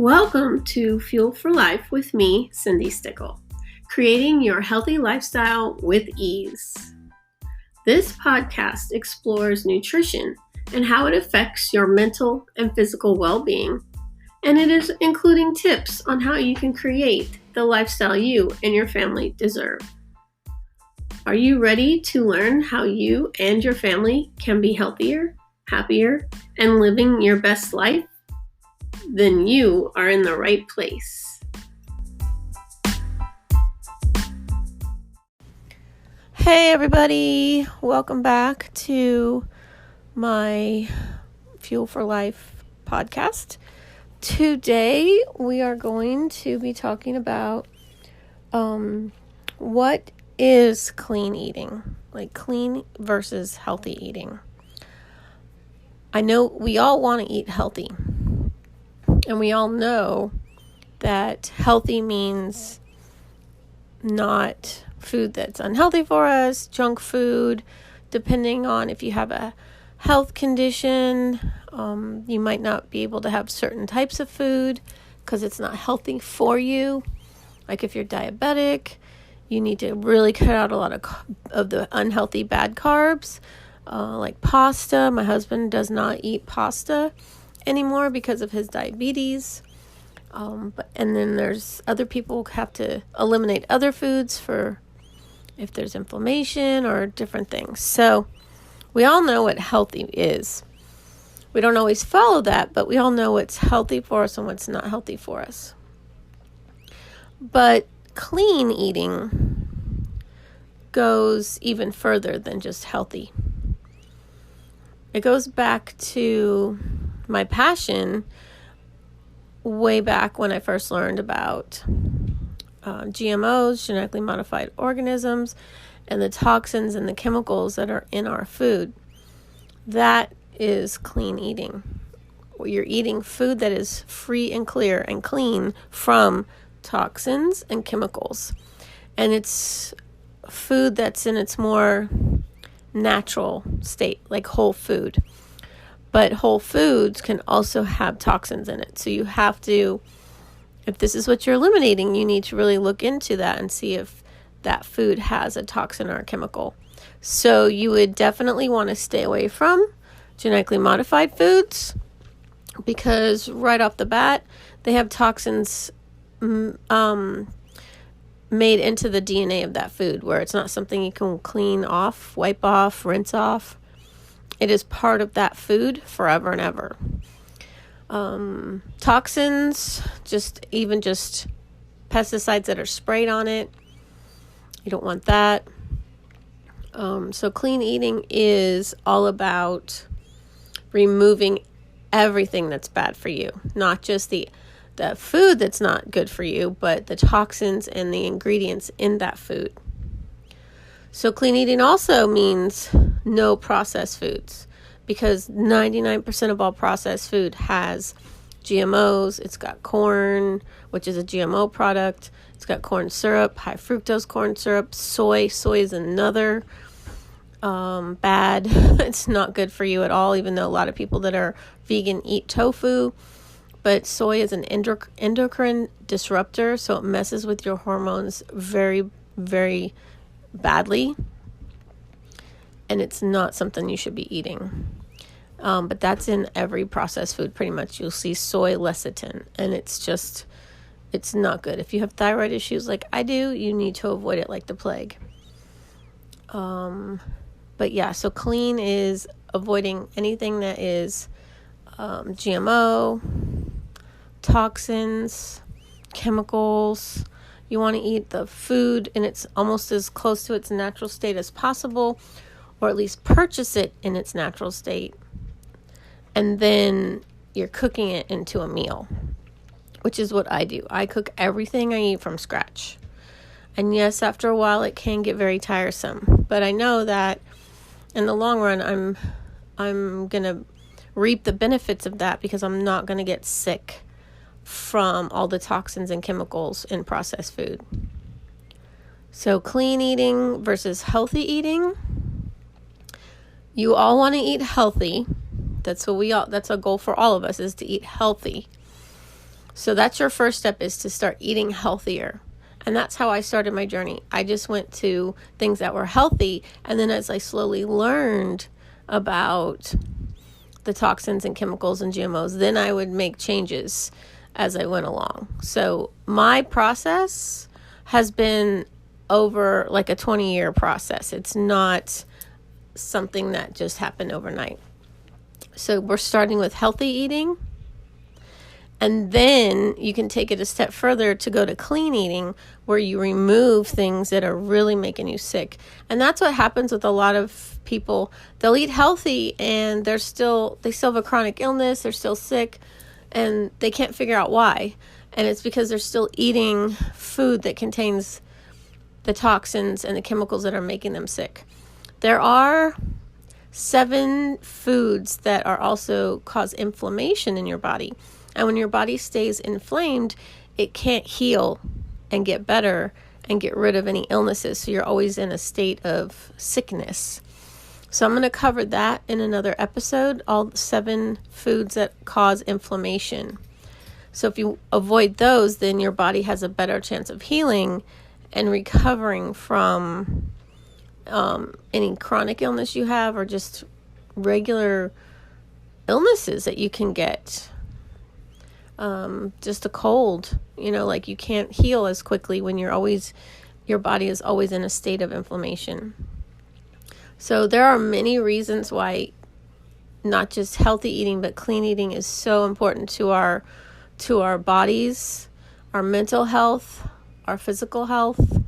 Welcome to Fuel for Life with me, Cindi Stickle, creating your healthy lifestyle with ease. This podcast explores nutrition and how it affects your mental and physical well-being, and it is including tips on how you can create the lifestyle you and your family deserve. Are you ready to learn how you and your family can be healthier, happier, and living your best life? Then you are in the right place. Hey everybody, welcome back to my Fuel for Life podcast. Today we are going to be talking about what is clean eating, like clean versus healthy eating. I know we all want to eat healthy. And we all know that healthy means not food that's unhealthy for us, junk food. Depending on if you have a health condition, you might not be able to have certain types of food because it's not healthy for you. Like if you're diabetic, you need to really cut out a lot of the unhealthy bad carbs, like pasta. My husband does not eat pasta anymore because of his diabetes. And then there's other people who have to eliminate other foods for if there's inflammation or different things. So we all know what healthy is. We don't always follow that, but we all know what's healthy for us and what's not healthy for us. But clean eating goes even further than just healthy. It goes back to my passion way back when I first learned about GMOs, genetically modified organisms, and the toxins and the chemicals that are in our food. That is clean eating. You're eating food that is free and clear and clean from toxins and chemicals. And it's food that's in its more natural state, like whole food. But whole foods can also have toxins in it. So you have to, if this is what you're eliminating, you need to really look into that and see if that food has a toxin or a chemical. So you would definitely want to stay away from genetically modified foods because right off the bat, they have toxins made into the DNA of that food where it's not something you can clean off, wipe off, rinse off. It is part of that food forever and ever. Toxins, just pesticides that are sprayed on it. You don't want that. So clean eating is all about removing everything that's bad for you. Not just the food that's not good for you, but the toxins and the ingredients in that food. So clean eating also means no processed foods because 99% of all processed food has GMOs. It's got corn, which is a GMO product. It's got corn syrup, high fructose corn syrup, soy. Soy is another bad. It's not good for you at all, even though a lot of people that are vegan eat tofu. But soy is an endocrine disruptor, so it messes with your hormones very, very badly, and it's not something you should be eating. But that's in every processed food pretty much. You'll see soy lecithin, and it's not good. If you have thyroid issues like I do, you need to avoid it like the plague. But yeah, so clean is avoiding anything that is GMO, toxins, chemicals. You want to eat the food and it's almost as close to its natural state as possible, or at least purchase it in its natural state. And then you're cooking it into a meal, which is what I do. I cook everything I eat from scratch. And yes, after a while it can get very tiresome, but I know that in the long run I'm going to reap the benefits of that because I'm not going to get sick from all the toxins and chemicals in processed food. So clean eating versus healthy eating. You all want to eat healthy. That's a goal for all of us, is to eat healthy. So that's your first step, is to start eating healthier. And that's how I started my journey. I just went to things that were healthy. And then as I slowly learned about the toxins and chemicals and GMOs, then I would make changes as I went along. So my process has been over like a 20-year process. It's not something that just happened overnight. So we're starting with healthy eating. And then you can take it a step further to go to clean eating, where you remove things that are really making you sick. And that's what happens with a lot of people. They'll eat healthy and they still have a chronic illness, they're still sick, and they can't figure out why. And it's because they're still eating food that contains the toxins and the chemicals that are making them sick. There are 7 foods that are also cause inflammation in your body. And when your body stays inflamed, it can't heal and get better and get rid of any illnesses. So you're always in a state of sickness. So I'm going to cover that in another episode, all 7 foods that cause inflammation. So if you avoid those, then your body has a better chance of healing and recovering from any chronic illness you have, or just regular illnesses that you can get. Just a cold, like you can't heal as quickly when your body is always in a state of inflammation. So there are many reasons why not just healthy eating, but clean eating is so important to our bodies, our mental health, our physical health.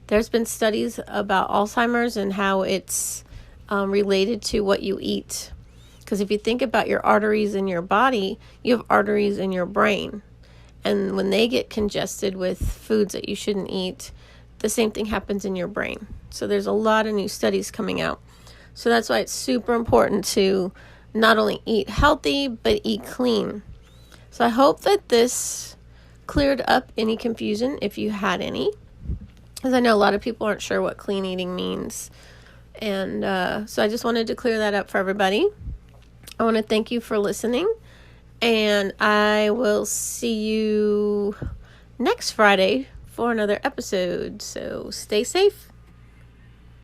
There's been studies about Alzheimer's and how it's related to what you eat. Because if you think about your arteries in your body, you have arteries in your brain. And when they get congested with foods that you shouldn't eat, the same thing happens in your brain. So there's a lot of new studies coming out. So that's why it's super important to not only eat healthy, but eat clean. So I hope that this cleared up any confusion, if you had any. Because I know a lot of people aren't sure what clean eating means. And so I just wanted to clear that up for everybody. I want to thank you for listening, and I will see you next Friday for another episode. So stay safe.